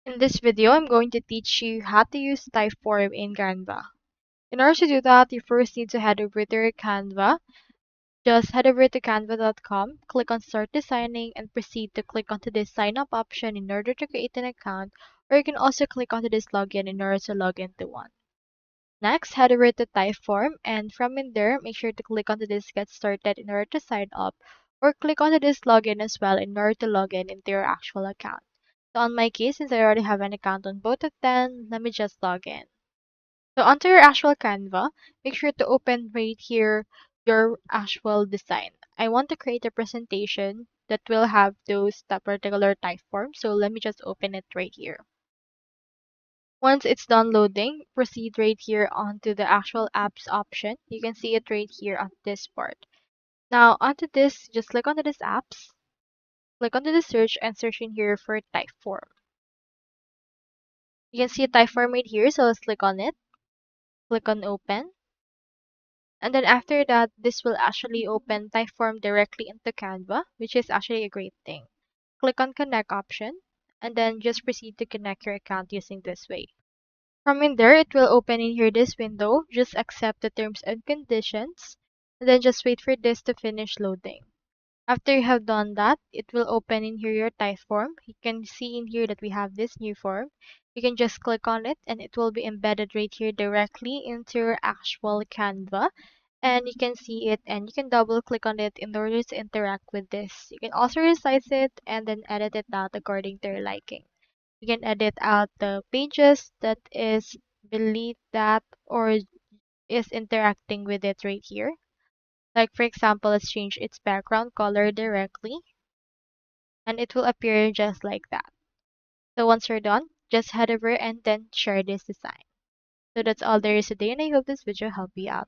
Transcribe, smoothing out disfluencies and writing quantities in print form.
In this video, I'm going to teach you how to use Typeform in Canva. In order to do that, you first need to head over to your Canva. Just head over to canva.com, click on Start Designing, and proceed to click onto this Sign Up option in order to create an account, or you can also click onto this Login in order to log into one. Next, head over to Typeform, and from in there, make sure to click onto this Get Started in order to sign up, or click onto this Login as well in order to log in into your actual account. So on my case, since I already have an account on both of them, let me just log in. So onto your actual Canva, make sure to open right here your actual design. I want to create a presentation that will have that particular type form. So let me just open it right here. Once it's done loading, proceed right here onto the actual apps option. You can see it right here on this part. Now onto this, just click onto this apps, click onto the search and search in here for Typeform. You can see a Typeform right here, so let's click on it. Click on open. And then after that, this will actually open Typeform directly into Canva, which is actually a great thing. Click on connect option and then just proceed to connect your account using this way. From in there, it will open in here this window. Just accept the terms and conditions and then just wait for this to finish loading. After you have done that, it will open in here your Typeform. You can see in here that we have this new form. You can just click on it and it will be embedded right here directly into your actual Canva. And you can see it and you can double click on it in order to interact with this. You can also resize it and then edit it out according to your liking. You can edit out the pages that is beneath that or is interacting with it right here. Like for example, let's change its background color directly and it will appear just like that. So once you're done, just head over and then share this design. So that's all there is today and I hope this video helped you out.